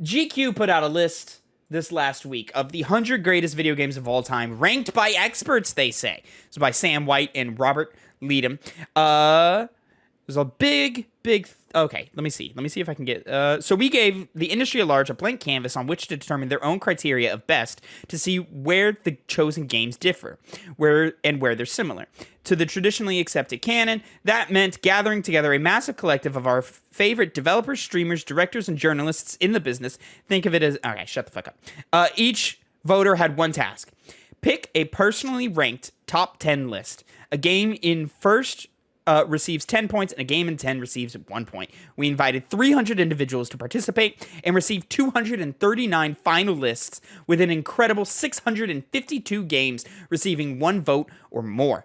GQ put out a list this last week of the 100 greatest video games of all time, ranked by experts, they say. So by Sam White and Robert Leadham. There's a big... Okay, let me see. Let me see if I can get... So we gave the industry at large a blank canvas on which to determine their own criteria of best to see where the chosen games differ, where they're similar. To the traditionally accepted canon, that meant gathering together a massive collective of our favorite developers, streamers, directors, and journalists in the business. Think of it as... Okay, shut the fuck up. Each voter had one task. Pick a personally ranked top 10 list. A game in first... receives 10 points, and a game in 10 receives 1 point. We invited 300 individuals to participate and received 239 finalists with an incredible 652 games receiving 1 vote or more.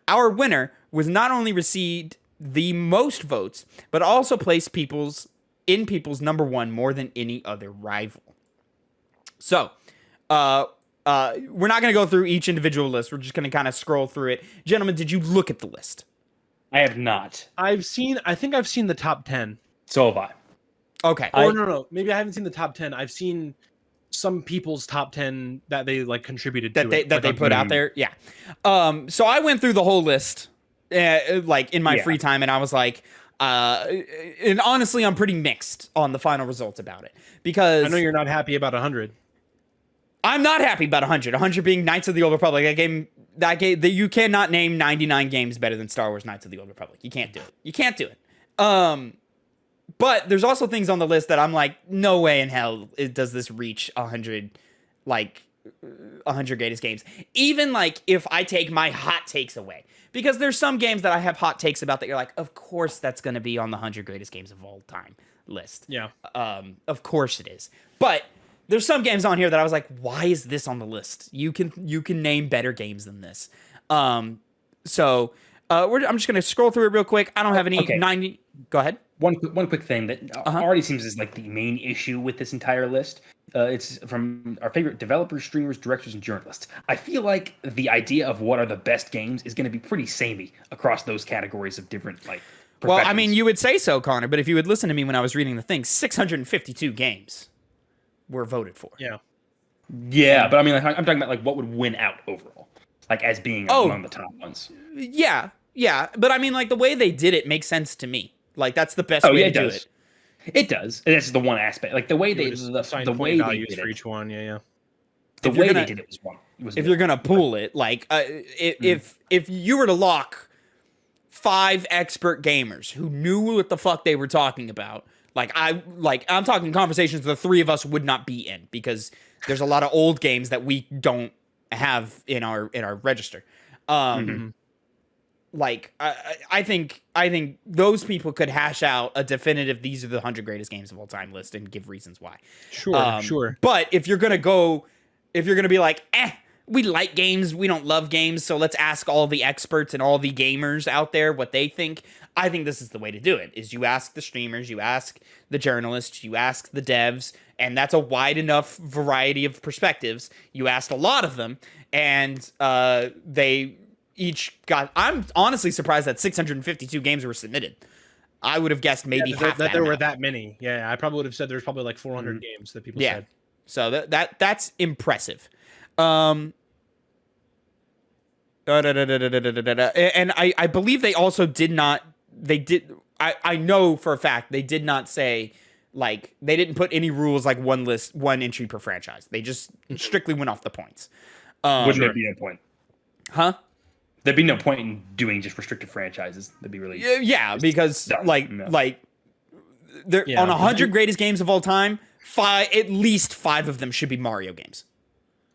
Our winner was not only received the most votes, but also placed people's number 1 more than any other rival. So, we're not going to go through each individual list. We're just going to kind of scroll through it. Gentlemen, did you look at the list? I have not. I think I've seen the top 10. So have I. Okay. No. Maybe I haven't seen the top 10. I've seen some people's top 10 that they like contributed that to they put out there. Yeah. So I went through the whole list, like in my free time, and I was like, and honestly, I'm pretty mixed on the final results about it because I know you're not happy about 100. I'm not happy about 100. 100 being Knights of the Old Republic. That game, you cannot name 99 games better than Star Wars Knights of the Old Republic. You can't do it. You can't do it. But there's also things on the list that I'm like, no way in hell does this reach 100, like 100 greatest games. Even like if I take my hot takes away, because there's some games that I have hot takes about that you're like, of course that's going to be on the 100 greatest games of all time list. Yeah. Of course it is. But there's some games on here that I was like, why is this on the list? You can name better games than this. I'm just going to scroll through it real quick. I don't have any 90. Go ahead. One quick thing that already seems is like the main issue with this entire list. It's from our favorite developers, streamers, directors, and journalists. I feel like the idea of what are the best games is going to be pretty samey across those categories of different like. Well, I mean, you would say so, Connor, but if you would listen to me when I was reading the thing, 652 games were voted for. Yeah, but I mean, like, I'm talking about like what would win out overall, like as being among the top ones. Yeah, but I mean, like the way they did it makes sense to me. Like that's the best way to do it. It does. And that's the one aspect. Like the way they the way values they did for each one. Yeah. The way they did it was one. If you're gonna pool it, like if you were to lock 5 expert gamers who knew what the fuck they were talking about. I'm talking conversations the 3 of us would not be in because there's a lot of old games that we don't have in our register. Like I think those people could hash out a definitive these are the 100 greatest games of all time list and give reasons why. Sure. But if you're gonna be like, we like games, we don't love games, so let's ask all the experts and all the gamers out there what they think. I think this is the way to do it, is you ask the streamers, you ask the journalists, you ask the devs, and that's a wide enough variety of perspectives. You asked a lot of them, and they each got... I'm honestly surprised that 652 games were submitted. I would have guessed maybe half that there were that many. Yeah, I probably would have said there's probably like 400 games that people said. So that's impressive. And I believe they also did not... I know for a fact they did not say, like, they didn't put any rules like one entry per franchise. They just strictly went off the points. Wouldn't there be no point? Huh? There'd be no point in doing just restricted franchises. That'd be really... Yeah, because on 100 greatest games of all time, at least 5 of them should be Mario games.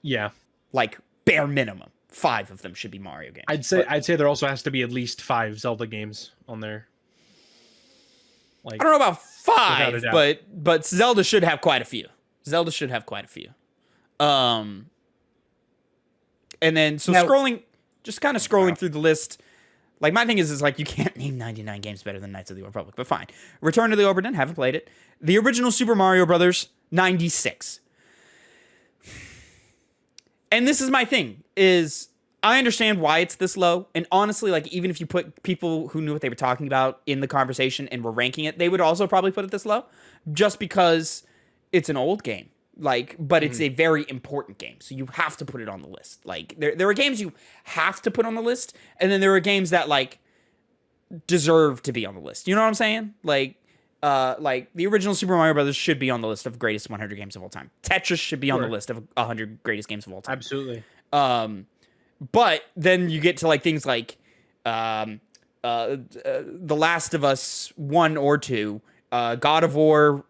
Yeah. Like, bare minimum. 5 of them should be Mario games. I'd say there also has to be at least 5 Zelda games on there. Like, I don't know about 5, but Zelda should have quite a few. And then scrolling through the list, like my thing is like you can't name 99 games better than Knights of the Old Republic, but fine. Return to the Obra Dinn, haven't played it. The original Super Mario Brothers, 96. And this is my thing, is I understand why it's this low. And honestly, like, even if you put people who knew what they were talking about in the conversation and were ranking it, they would also probably put it this low. Just because it's an old game. Like, but it's a very important game, so you have to put it on the list. Like, there are games you have to put on the list, and then there are games that like deserve to be on the list. You know what I'm saying? Like the original Super Mario Brothers should be on the list of greatest 100 games of all time. Tetris should be on the list of 100 greatest games of all time. Absolutely. But then you get to like things like The Last of Us 1 or 2, God of War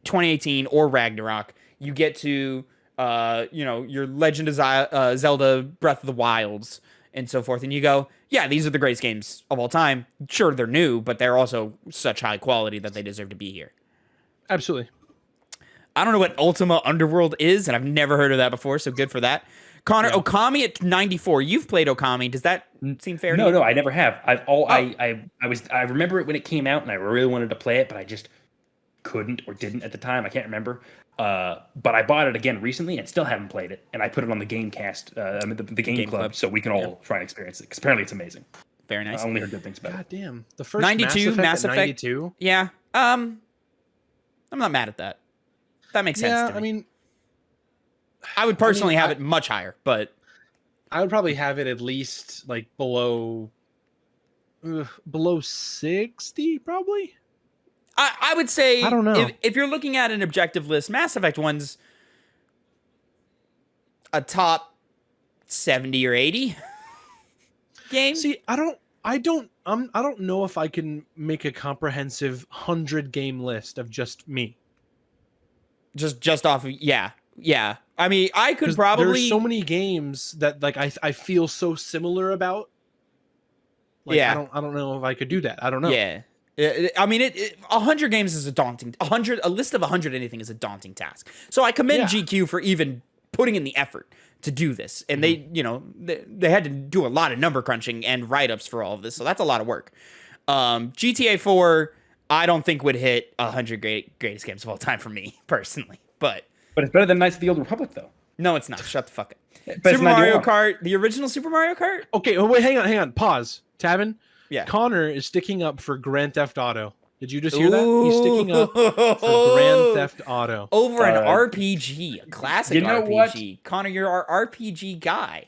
2018 or Ragnarok. You get to your Legend of Zelda Breath of the Wilds and so forth, and you go, yeah, these are the greatest games of all time. Sure, they're new, but they're also such high quality that they deserve to be here. Absolutely. I don't know what Ultima Underworld is, and I've never heard of that before, so good for that. Connor, yeah. Okami at 94. You've played Okami. Does that seem fair to you? No, I never have. I remember it when it came out, and I really wanted to play it, but I just couldn't or didn't at the time. I can't remember. But I bought it again recently and still haven't played it. And I put it on the Gamecast, the Game Club, so we can all try and experience it. Because apparently it's amazing. Very nice. I only heard good things about it. God damn. The first 92, Mass Effect. 92? Yeah. I'm not mad at that. That makes sense to me. I mean, I would personally have it much higher, but I would probably have it at least like below 60, probably. I would say, I don't know. If you're looking at an objective list, Mass Effect 1's a top 70 or 80 game. See, I don't know if I can make a comprehensive 100 game list of just me. Just off of yeah. I mean, I could probably. There's so many games that like I feel so similar about. Like, yeah, I don't know if I could do that. I don't know. Yeah. I mean, 100 games is a daunting. A list of 100 anything is a daunting task. So I commend GQ for even putting in the effort to do this, and they had to do a lot of number crunching and write ups for all of this. So that's a lot of work. GTA 4, I don't think would hit 100 greatest games of all time for me personally, but it's better than Knights of the Old Republic, though. No, it's not. Shut the fuck up. But Super Mario Kart, the original Super Mario Kart. Okay, wait, hang on. Pause, Tavin. Yeah. Connor is sticking up for Grand Theft Auto. Did you just hear that? He's sticking up for Grand Theft Auto. Over an RPG, a classic RPG. What? Connor, you're our RPG guy.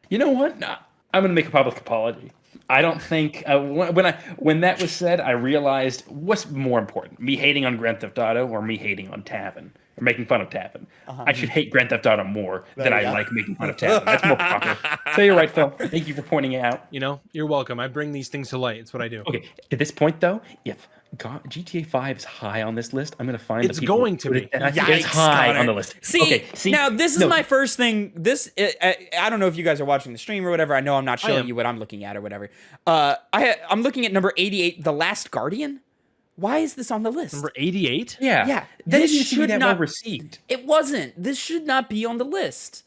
You know what? No, I'm going to make a public apology. I don't think when that was said, I realized what's more important: me hating on Grand Theft Auto or me hating on Tavin or making fun of Tavin. I should hate Grand Theft Auto more than I like making fun of Tavin. That's more proper. So you're right, Phil. Thank you for pointing it out. You're welcome. I bring these things to light. It's what I do. Okay. At this point, though, if GTA 5 is high on this list, I'm going to find it's going to be. It's high Connor. On the list. See, now this is my first thing. I don't know if you guys are watching the stream or whatever. I know I'm not showing you what I'm looking at or whatever. I'm looking at number 88, The Last Guardian. Why is this on the list? Number 88? Yeah. This should not well received. It wasn't. This should not be on the list.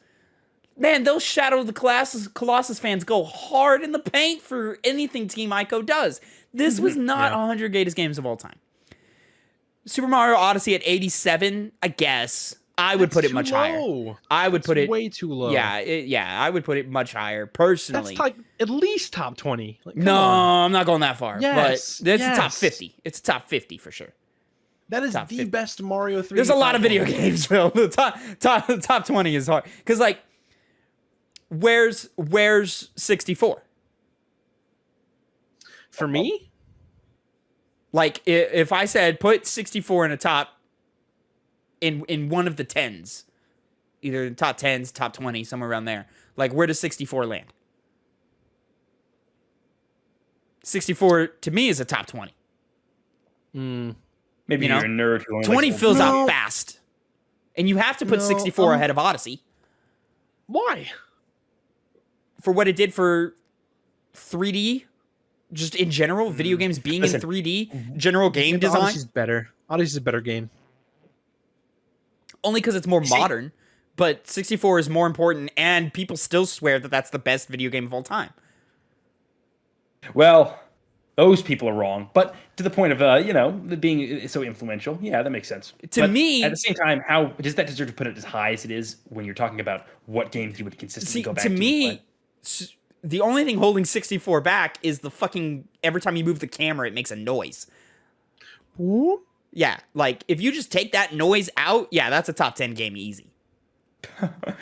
Man, those Shadow of the Colossus fans go hard in the paint for anything Team Ico does. This was not 100 greatest games of all time. Super Mario Odyssey at 87, I guess. I would put it much higher. I would put it way too low. Yeah, I would put it much higher personally. That's like at least top 20. Like, no, I'm not going that far. Yes, but it's a top 50. It's a top 50 for sure. That is the best Mario 3D. There's a lot of video games, Phil. The top 20 is hard because like, where's 64? For me? Like if I said put 64 in a top in one of the 10s, either the top 10s, top 20, somewhere around there. Like where does 64 land? 64 to me is a top 20. Maybe you're a nerd who only 20 likes fills out fast. And you have to put 64 ahead of Odyssey. Why? For what it did for 3D, just in general, video games being in 3D, general game design. Odyssey's better. Odyssey's a better game. Only because it's more modern, but 64 is more important, and people still swear that that's the best video game of all time. Well, those people are wrong, but to the point of being so influential, yeah, that makes sense. To me, at the same time, how does that deserve to put it as high as it is when you're talking about what games you would consistently go back to? To me, the only thing holding 64 back is the fucking every time you move the camera, it makes a noise. Whoop. Yeah, like if you just take that noise out, yeah, that's a top 10 game easy.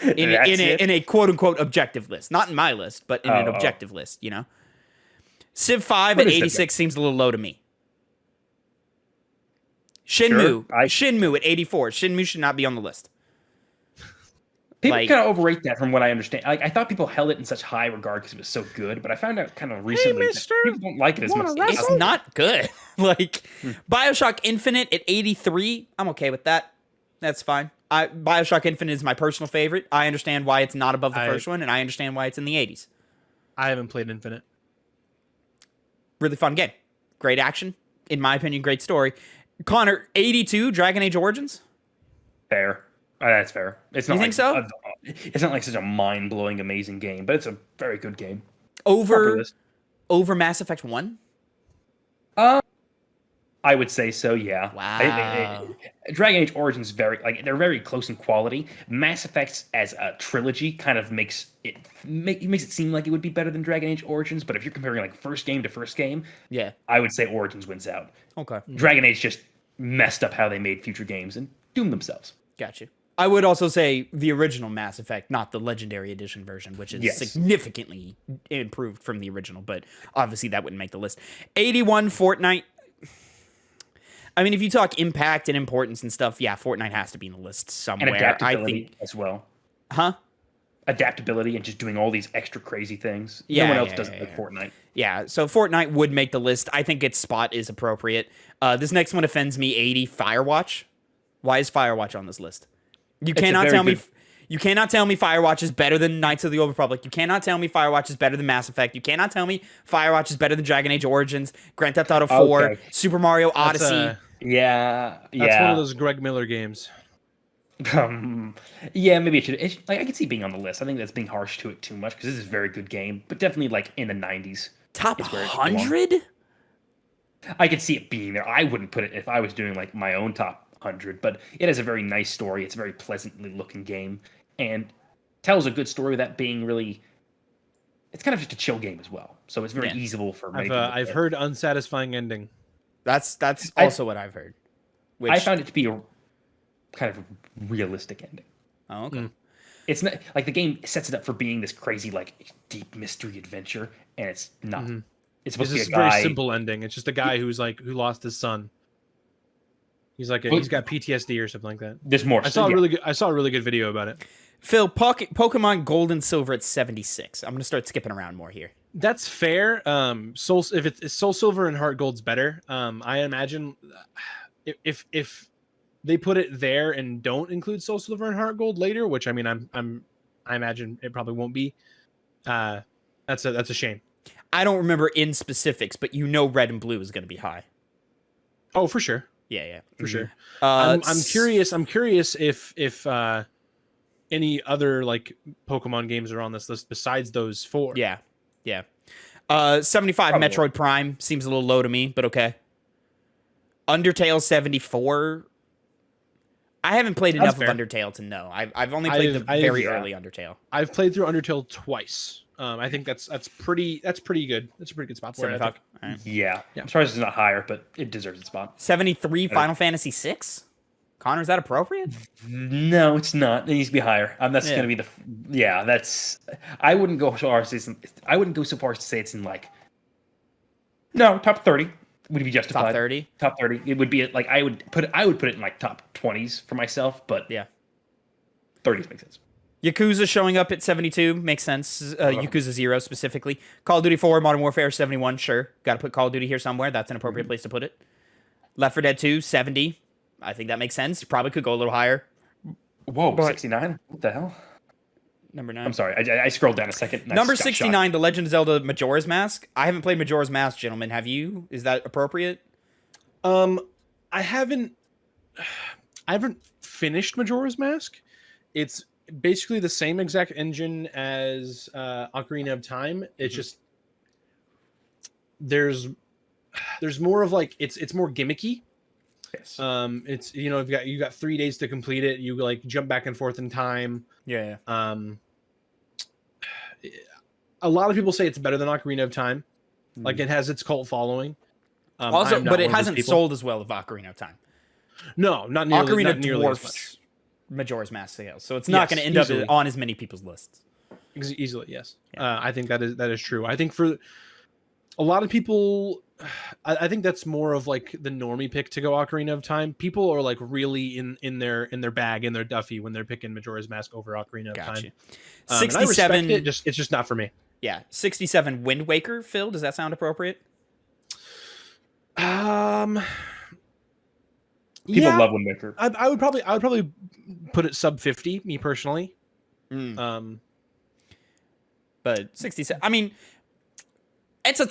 In a quote unquote objective list, not in my list, but in an objective list, you know. Civ 5 at 86 seems a little low to me. Shenmue, Shenmue at 84. Shenmue should not be on the list. People kind of overrate that, from what I understand. Like, I thought people held it in such high regard because it was so good, but I found out kind of recently that people don't like it as much. It's not good. Like BioShock Infinite at 83, I'm okay with that. That's fine. BioShock Infinite is my personal favorite. I understand why it's not above the first one, and I understand why it's in the 80s. I haven't played Infinite. Really fun game. Great action. In my opinion, great story. Connor, 82, Dragon Age Origins? Fair. That's fair. It's not. You think so? It's not like such a mind-blowing, amazing game, but it's a very good game. Over Mass Effect 1? I would say so. Yeah. Wow. Dragon Age Origins they're very close in quality. Mass Effect as a trilogy kind of makes it seem like it would be better than Dragon Age Origins. But if you're comparing like first game to first game, yeah, I would say Origins wins out. Okay. Dragon Age just messed up how they made future games and doomed themselves. Gotcha. I would also say the original Mass Effect, not the Legendary Edition version, which is significantly improved from the original, but obviously that wouldn't make the list. 81, Fortnite. I mean, if you talk impact and importance and stuff, yeah, Fortnite has to be in the list somewhere. And adaptability as well. Huh? Adaptability and just doing all these extra crazy things. No one else does it like Fortnite. Yeah, so Fortnite would make the list. I think its spot is appropriate. This next one offends me, 80, Firewatch. Why is Firewatch on this list? You cannot tell me Firewatch is better than Knights of the Old Republic. You cannot tell me Firewatch is better than Mass Effect. You cannot tell me Firewatch is better than Dragon Age Origins, Grand Theft Auto 4, Super Mario Odyssey. That's one of those Greg Miller games. Yeah, maybe it should. I could see being on the list. I think that's being harsh to it too much because this is a very good game, but definitely like in the 90s. Top 100? I could see it being there. I wouldn't put it if I was doing like my own top 100, but it has a very nice story. It's a very pleasantly looking game and tells a good story without being really. It's kind of just a chill game as well, so it's very easable for. I've heard unsatisfying ending. That's also what I've heard. Which I found it to be a kind of realistic ending. Oh, okay. It's not like the game sets it up for being this crazy, like deep mystery adventure, and it's not. Mm-hmm. It's supposed to be a guy. Very simple ending. It's just a guy who lost his son. He's he's got PTSD or something like that. There's more. I saw a really good video about it. Phil, Pokemon Gold and Silver at 76. I'm gonna start skipping around more here. That's fair. If it's Soul Silver and Heart Gold's better. I imagine if they put it there and don't include Soul Silver and Heart Gold later, which I mean I imagine it probably won't be. That's a shame. I don't remember in specifics, but Red and Blue is gonna be high. Oh, for sure. Yeah, for sure. I'm curious. I'm curious if any other like Pokemon games are on this list besides those 4. Yeah. 75 probably. Metroid Prime seems a little low to me, but okay. Undertale 74. I haven't played enough of Undertale to know. I've only played the very early Undertale. I've played through Undertale twice. I think that's pretty good. That's a pretty good spot for it. Right. Yeah. I'm sorry it's not higher, but it deserves its spot. 73 Final Fantasy 6? Connor, is that appropriate? No, it's not. It needs to be higher. That's going to be that's. I wouldn't go so far as to say it's in like. No, top 30 would be justified. Top 30. Top 30. It would be like I would put it in like top 20s for myself, but 30s makes sense. Yakuza showing up at 72 makes sense. Yakuza 0 specifically. Call of Duty 4, Modern Warfare 71. Sure, got to put Call of Duty here somewhere. That's an appropriate place to put it. Left 4 Dead 2 70. I think that makes sense. Probably could go a little higher. Whoa, 69? What the hell? Number 9. I'm sorry, I scrolled down a second. Number 69, The Legend of Zelda Majora's Mask. I haven't played Majora's Mask, gentlemen. Have you? Is that appropriate? I haven't finished Majora's Mask. It's basically the same exact engine as Ocarina of Time. It's just there's more of like it's more gimmicky. Yes. It's you got 3 days to complete it. You like jump back and forth in time. Yeah. A lot of people say it's better than Ocarina of Time. Like it has its cult following. Also, but it hasn't sold as well as Ocarina of Time. No, not Ocarina nearly as much. dwarfs Majora's Mask sales, so it's not Yes, going to end easily. up on as many people's lists. Easily, yes. Yeah. I think that is true. I think for a lot of people, I think that's more of like the normie pick to go Ocarina of Time. People are like really in their bag, in their Duffy when they're picking Majora's Mask over Ocarina of Time. Gotcha. And I 67. respect it, it's just not for me. Yeah, 67 Wind Waker. Phil, does that sound appropriate? People Yeah, love Wind Waker. I would probably put it sub 50, me personally. But 67. I mean, it's a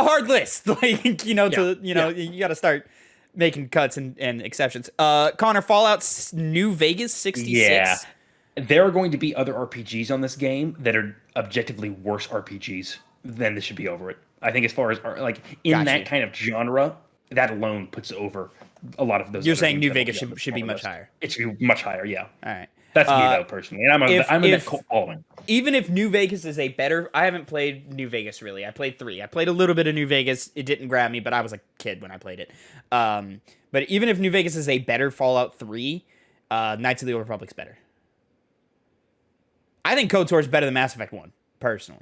hard list. Like, you got to start making cuts and exceptions. Connor, Fallout New Vegas 66. Yeah. There are going to be other RPGs on this game that are objectively worse RPGs. Then this should be over it. I think as far as like in Gotcha. that kind of genre, that alone puts over a lot of those. You're other saying games New that Vegas will should be on the much list. higher. It should be much higher, yeah. All right. That's me though, personally, and I'm in that cult following. Even if New Vegas is a better, I haven't played New Vegas really. I played 3. I played a little bit of New Vegas. It didn't grab me, but I was a kid when I played it. But even if New Vegas is a better Fallout 3, Knights of the Old Republic's better. I think KOTOR is better than Mass Effect 1, personally.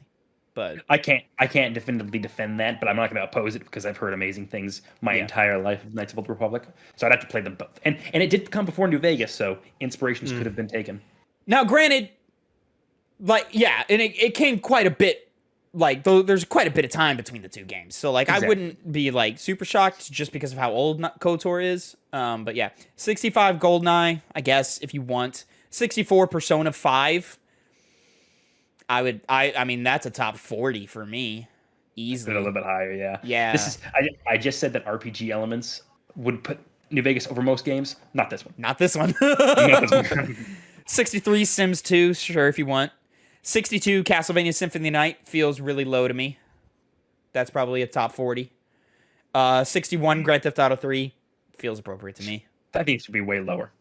But I can't definitively defend that, but I'm not going to oppose it because I've heard amazing things my entire life of Knights of the Old Republic. So I'd have to play them both. And it did come before New Vegas, so inspirations could have been taken. now, granted, like, yeah, and it came quite a bit, like, though there's quite a bit of time between the two games. So, like, Exactly. I wouldn't be, like, super shocked just because of how old KOTOR is. But yeah, 65 GoldenEye, I guess, if you want. 64 Persona 5. I mean, that's a top 40 for me. Easily. A little bit higher, yeah. Yeah. This is I just said that RPG elements would put New Vegas over most games. Not this one. Not this one. Not this one. 63 Sims 2, sure, if you want. 62 Castlevania Symphony of the Night feels really low to me. That's probably a top 40. 61 Grand Theft Auto 3 feels appropriate to me. That needs to be way lower.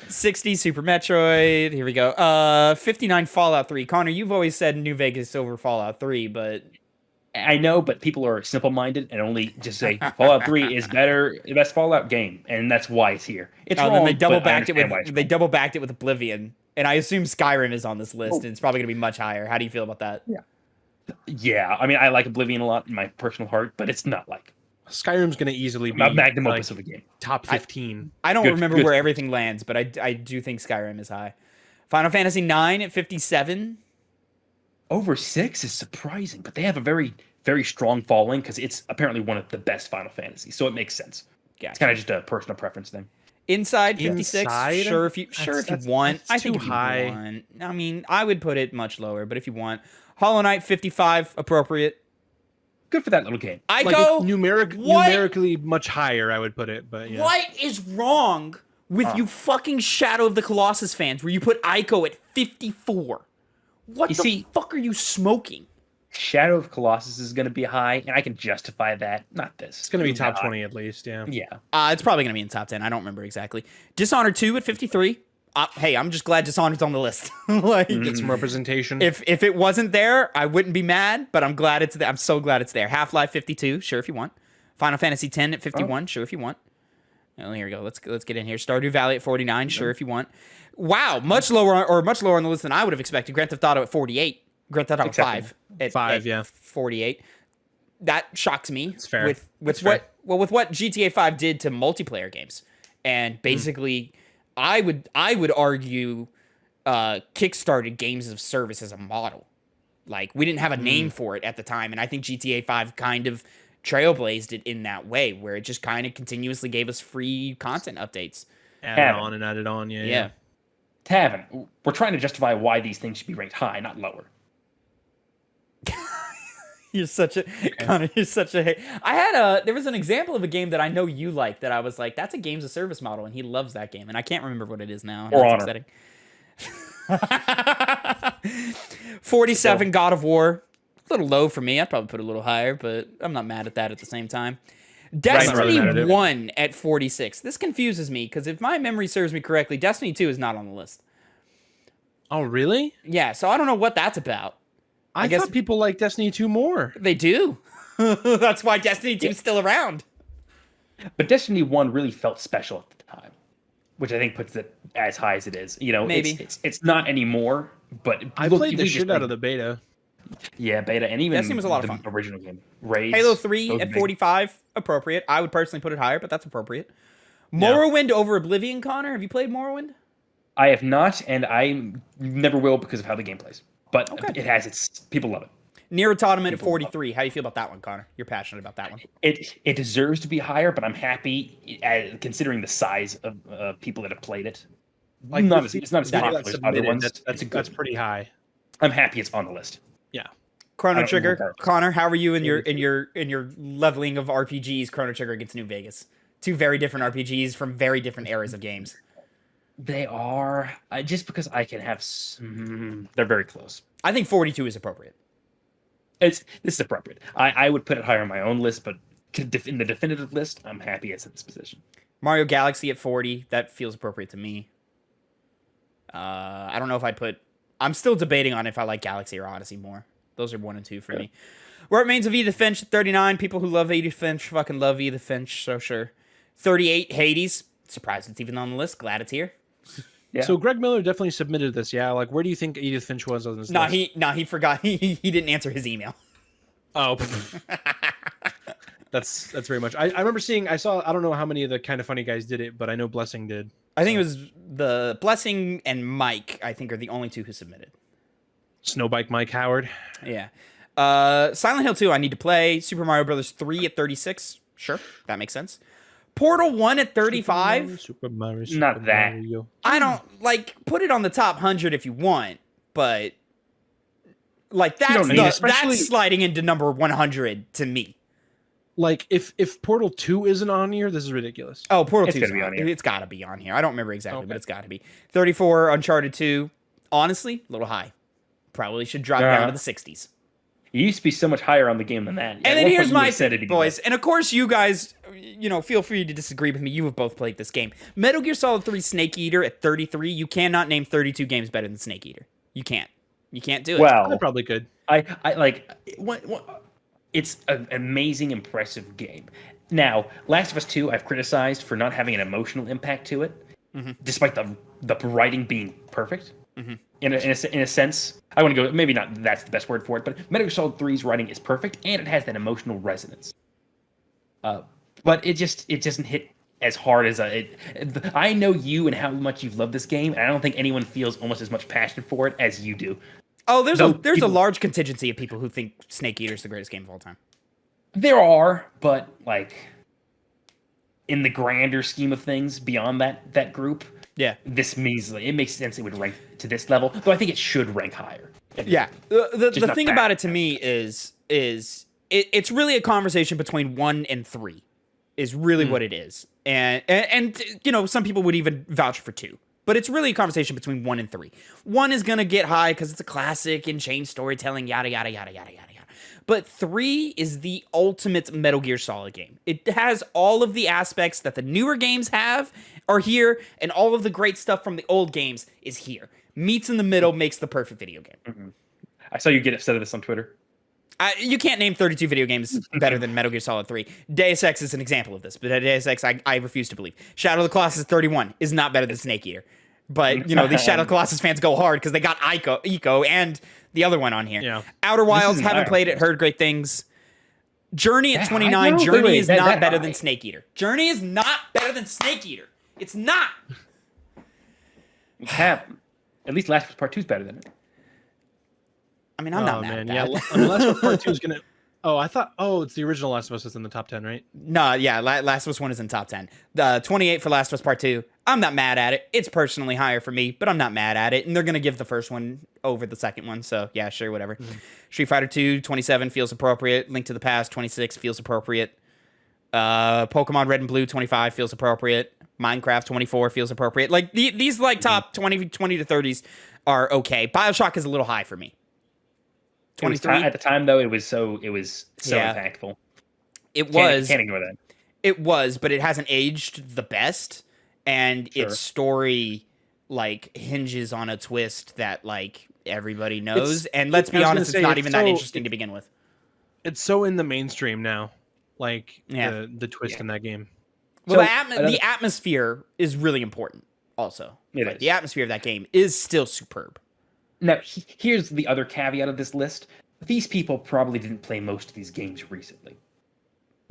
60 Super Metroid. Here we go. 59 Fallout 3. Connor, you've always said New Vegas over Fallout 3, but I know, but people are simple-minded and only just say Fallout 3 is better, the best Fallout game, and that's why it's here. It's wrong, then they double but I backed it understand why with it's they wrong. double backed it with Oblivion, and I assume Skyrim is on this list, and it's probably going to be much higher. How do you feel about that? Yeah, I mean, I like Oblivion a lot in my personal heart, but it's not like Skyrim's going to easily be a magnum like, opus of a game. top 15. I don't Good- remember good. where everything lands, but I do think Skyrim is high. Final Fantasy 9 at 57. Over 6 is surprising, but they have a very, very strong following because it's apparently one of the best Final Fantasies, so it makes sense. Gotcha. It's kind of just a personal preference thing. Inside 56. Inside? Sure if you want. That's I think too if you high. want. I mean, I would put it much lower, but if you want. Hollow Knight 55 appropriate. Good for that little game. I Like go it's what? numerically much higher, I would put it, but yeah. What is wrong with you fucking Shadow of the Colossus fans where you put Ico at 54? What You the see- fuck are you smoking? Shadow of Colossus is going to be high, and I can justify that. Not this. It's going to be top Not- 20 at least, yeah. Yeah. It's probably going to be in top 10. I don't remember exactly. Dishonored 2 at 53. Hey, I'm just glad Dishonored's on the list. Like, Get some representation. if it wasn't there, I wouldn't be mad, but I'm glad it's there. I'm so glad it's there. Half-Life 52, sure if you want. Final Fantasy 10 at 51, sure if you want. Oh, here we go. Let's get in here. Stardew Valley at 49, sure if you want. Wow, much lower on the list than I would have expected. Grand Theft Auto at 48. Grand Theft Auto 5 at 5, yeah. 48. That shocks me. It's fair. With It's what fair. with what GTA 5 did to multiplayer games, and basically, I would argue, kickstarted games of service as a model. Like, we didn't have a name for it at the time, and I think GTA 5 kind of trailblazed it in that way, where it just kind of continuously gave us free content updates. Add it on, yeah. Yeah. Tavin, we're trying to justify why these things should be ranked high, not lower. You're such a Connor. You're such a. There was an example of a game that I know you like that I was like, that's a games of service model, and he loves that game, and I can't remember what it is now. For That's Honor. upsetting. 47 God of War, a little low for me. I'd probably put it a little higher, but I'm not mad at that at the same time. Destiny mad at it. 1 at 46. This confuses me because if my memory serves me correctly, Destiny 2 is not on the list. Oh, really? Yeah, so I don't know what that's about. I guess- thought people like Destiny 2 more. They do. That's why Destiny 2 is still around. But Destiny 1 really felt special at the time, which I think puts it as high as it is. You know, Maybe. it's not anymore, but I played the shit out of the beta. Yeah, beta, and even Destiny was a lot of the fun. original game. Raids, Halo 3 those at big- 45, appropriate. I would personally put it higher, but that's appropriate. Morrowind over Oblivion, Connor. Have you played Morrowind? I have not, and I never will because of how the game plays. But Okay. it has its people love it. Nier Automata at 43. How do you feel about that one, Connor? You're passionate about that one. It deserves to be higher, but I'm happy considering the size of people that have played it. Like, It's not as that popular got as other submitted, ones. That's pretty high. I'm happy it's on the list. Yeah. Chrono I don't Trigger. remember. Connor, how are you in your leveling of RPGs? Chrono Trigger against New Vegas. Two very different RPGs from very different eras of games. They are just because I can have. They're very close. I think 42 is appropriate. This is appropriate. I would put it higher on my own list, but in the definitive list, I'm happy it's in this position. Mario Galaxy at 40. That feels appropriate to me. I don't know if I'd put... I'm still debating on if I like Galaxy or Odyssey more. Those are 1 and 2 for me. Where remains of Edith Finch at 39. People who love Edith Finch fucking love Edith Finch, so sure. 38, Hades. Surprised it's even on the list. Glad it's here. Yeah. So Greg Miller definitely submitted this. Yeah, like where do you think Edith Finch was on this list? He forgot. He didn't answer his email. Oh, that's very much. I remember seeing. I don't know how many of the Kind of Funny guys did it, but I know Blessing did. I think it was the Blessing and Mike, I think, are the only two who submitted. Snowbike Mike Howard. Yeah. Silent Hill 2, I need to play. Super Mario Brothers 3 at 36. Sure, that makes sense. Portal 1 at 35. Super Mario, Not that. Mario. I don't, put it on the top 100 if you want, but, that's sliding into number 100 to me. Like, if Portal 2 isn't on here, this is ridiculous. Oh, Portal 2 It's gotta be on here. It's got to be on here. I don't remember exactly, Okay. but it's got to be. 34, Uncharted 2. Honestly, a little high. Probably should drop down to the 60s. It used to be so much higher on the game than that. And then here's my thing, boys. And of course, you guys, feel free to disagree with me. You have both played this game. Metal Gear Solid 3 Snake Eater at 33. You cannot name 32 games better than Snake Eater. You can't. You can't do it. Well, I probably could. I like what it's an amazing, impressive game. Now, Last of Us 2, I've criticized for not having an emotional impact to it, despite the writing being perfect. In a sense, I want to go. Maybe not. That's the best word for it, but Metal Gear Solid 3's writing is perfect, and it has that emotional resonance. But it doesn't hit as hard as I know you and how much you've loved this game, and I don't think anyone feels almost as much passion for it as you do. Oh, there's a large contingency of people who think Snake Eater is the greatest game of all time. There are, but in the grander scheme of things, beyond that group, Yeah. this measly, it makes sense it would rank to this level, though I think it should rank higher. Yeah. The not thing bad. about it to me is it's really a conversation between 1 and 3 is really what it is. And some people would even vouch for 2. But it's really a conversation between 1 and 3. 1 is going to get high because it's a classic and chain storytelling, yada, yada, yada, yada, yada, yada. But 3 is the ultimate Metal Gear Solid game. It has all of the aspects that the newer games are here, and all of the great stuff from the old games is here. Meets in the middle makes the perfect video game. I saw you get upset at this on Twitter. You can't name 32 video games better than Metal Gear Solid 3. Deus Ex is an example of this, but Deus Ex, I refuse to believe. Shadow of the Colossus 31 is not better than Snake Eater. But, these Shadow of the Colossus fans go hard because they got Ico and the other one on here. Yeah. Outer Wilds, isn't haven't Iron played it, Fist. heard great things. Journey at That 29. high? No, Journey wait, is that not better high? than Snake Eater. Journey is not better than Snake Eater. It's not. At least Last of Us Part 2 is better than it. I mean, I'm not mad at that. Last of Us Part 2 is gonna. Oh, I thought. Oh, it's the original Last of Us that's in the top 10, right? No, yeah, Last of Us 1 is in top 10. 28 for Last of Us Part 2. I'm not mad at it. It's personally higher for me, but I'm not mad at it. And they're going to give the first one over the second one, so yeah, sure, whatever. Street Fighter 2, 27 feels appropriate. Link to the Past, 26 feels appropriate. Pokemon Red and Blue, 25 feels appropriate. Minecraft, 24 feels appropriate. Like, these top 20 to 30s are okay. BioShock is a little high for me. 23? At the time, though, it was so Yeah. impactful. It was. Can't ignore that. It was, but it hasn't aged the best, and Sure. its story hinges on a twist that everybody knows. And let's be I was honest, gonna it's say, not it's even that so- interesting to begin with. It's so in the mainstream now, like Yeah. the twist in that game. Well, So, the atmosphere is really important. Also, It like, is. the atmosphere of that game is still superb. Now, here's the other caveat of this list. These people probably didn't play most of these games recently.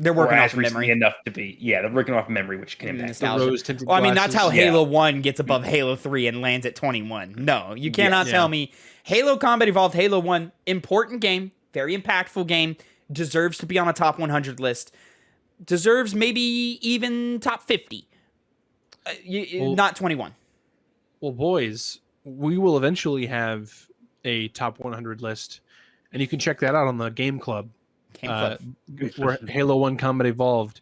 They're Or working as off recently memory. enough to be. Yeah, they're working off memory, which can impact. Nostalgia. rose-tinted Well, I mean, that's how glasses. Halo 1 gets above Halo 3 and lands at 21. No, you cannot Yeah. tell me Halo Combat Evolved, Halo 1, important game, very impactful game, deserves to be on a top 100 list, deserves maybe even top 50. Not 21. Well, boys, we will eventually have a top 100 list, and you can check that out on the Game Club. Game Club. Where Halo 1 Combat Evolved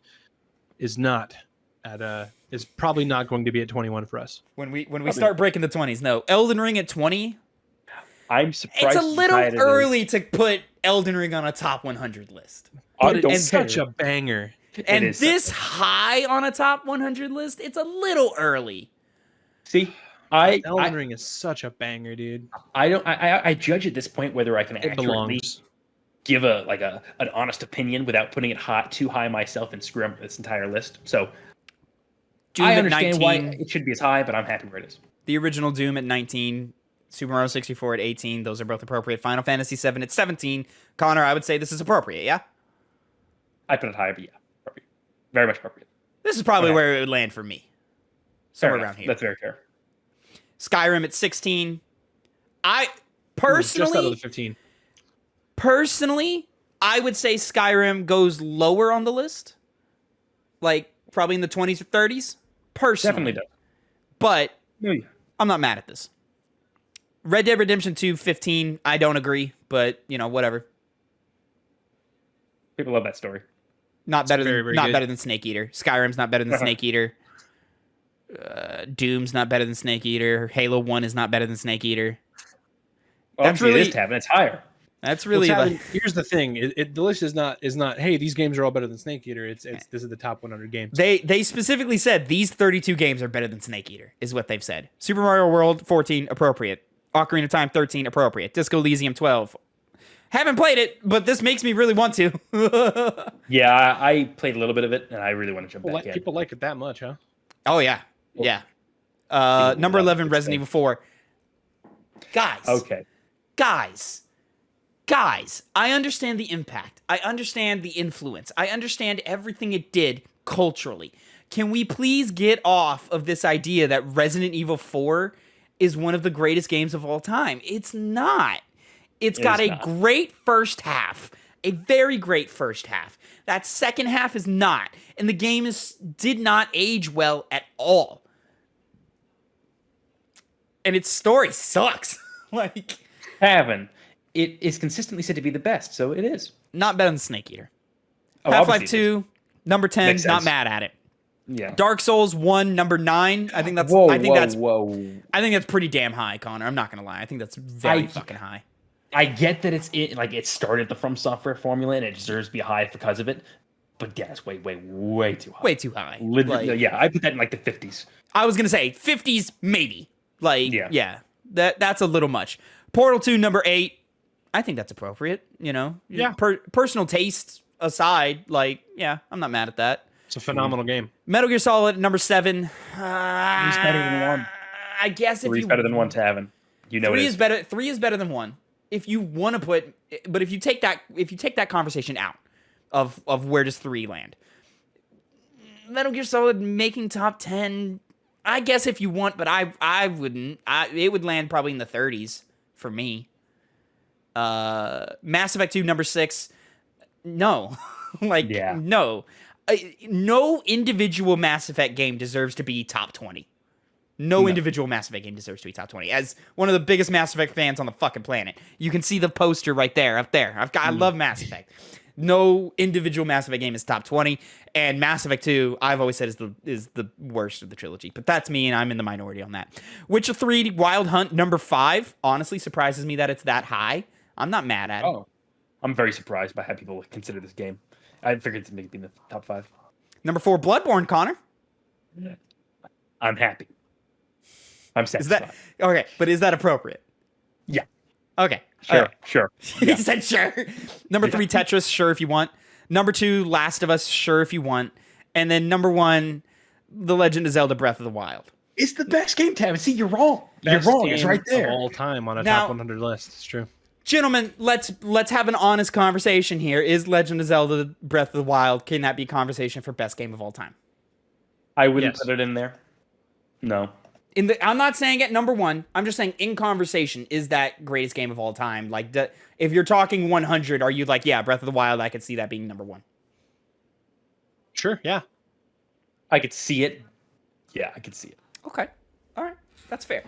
is probably not going to be at 21 for us. When we start breaking the 20s, no. Elden Ring at 20? I'm surprised. It's a little early to put Elden Ring on a top 100 list. But don't it's such a banger. And is this high on a top 100 list, it's a little early. See, Elden Ring is such a banger, dude. I judge at this point whether I can It accurately belongs. give an honest opinion without putting it too high myself and screw up this entire list. So Doom I at understand 19, why it should be as high, but I'm happy where it is. the original Doom at 19, Super Mario 64 at 18. Those are both appropriate. Final Fantasy 7 at 17. Connor, I would say this is appropriate, yeah? I put it higher, but yeah, appropriate. Very much appropriate. This is probably Okay. where it would land for me. Fair Somewhere enough. around here. That's very fair. Skyrim at 16. I Just out of the personally, 15. I would say Skyrim goes lower on the list. Like, probably in the 20s or 30s. Personally. Definitely does. But Oh, yeah. I'm not mad at this. Red Dead Redemption 2, 15. I don't agree, but, whatever. People love that story. Not better very, than very not good. better than Snake Eater. Skyrim's not better than Snake Eater. Doom's not better than Snake Eater. Halo 1 is not better than Snake Eater. That's really- it is Tavin. It's higher. That's really Well, like, Tavin, here's the thing: the list is not. Hey, these games are all better than Snake Eater. This is the top 100 games. they specifically said these 32 games are better than Snake Eater, is what they've said. Super Mario World 14 appropriate. Ocarina of Time 13 appropriate. Disco Elysium 12. Haven't played it, but this makes me really want to. Yeah, I played a little bit of it, and I really want to jump People back in. people like it that much, huh? Oh yeah. Yeah. Number 11 Resident Evil 4. Guys. Okay. Guys, I understand the impact. I understand the influence. I understand everything it did culturally. Can we please get off of this idea that Resident Evil 4 is one of the greatest games of all time? It's not. It's got a great first half. A very great first half. That second half is not. And the game did not age well at all. And its story sucks. Like, Tavin, it is consistently said to be the best, so it is. not better than Snake Eater. Oh, Half-Life obviously it 2, number 10, Makes not sense. mad at it. Yeah. Dark Souls 1, number 9. I think that's Whoa. I think that's pretty damn high, Connor. I'm not going to lie. I think that's very fucking high. I get that it started the From Software formula and it deserves to be high because of it, but yeah, it's way too high. Way too high. Literally, Like, yeah, I put that in like the 50s. I was going to say 50s maybe. Like, Yeah. yeah. That's a little much. Portal 2, number 8. I think that's appropriate, Yeah. Personal taste aside, like, yeah, I'm not mad at that. It's a phenomenal game. Metal Gear Solid, number 7. Three's better than 1. I guess if Three's you better than 1, Tavin. You know it is. Three is better than 1. If you want to put, but if you take that conversation out of where does 3 land, Metal Gear Solid making top 10, I guess if you want, but I wouldn't. It would land probably in the 30s for me. Mass Effect 2, number 6. No, like, Yeah. no. No individual Mass Effect game deserves to be top 20. No individual Mass Effect game deserves to be top 20. As one of the biggest Mass Effect fans on the fucking planet, you can see the poster right there, up there. I love Mass Effect. No individual Mass Effect game is top 20, and Mass Effect 2, I've always said is the worst of the trilogy. But that's me, and I'm in the minority on that. Witcher 3 Wild Hunt, number 5, honestly surprises me that it's that high. I'm not mad at it. Oh, I'm very surprised by how people consider this game. I figured to make it be in the top 5. Number 4, Bloodborne, Connor. I'm happy. I'm Is satisfied. that okay? But is that appropriate? Yeah. Okay. Sure, All right. sure. He said sure. Number 3, Tetris, sure if you want. Number 2, Last of Us, sure if you want. And then number 1, The Legend of Zelda Breath of the Wild. It's the best game, Tavin. See, you're wrong. Best you're wrong. It's game right there. of all time on a Now- top 100 list. It's true. Gentlemen, let's have an honest conversation here. Is Legend of Zelda Breath of the Wild, can that be conversation for best game of all time? I wouldn't Yes. put it in there. No. I'm not saying at number 1. I'm just saying in conversation, is that greatest game of all time? Like, if you're talking 100, are you like, yeah, Breath of the Wild, I could see that being number 1? Sure, yeah. I could see it. Yeah, I could see it. Okay. All right. That's fair.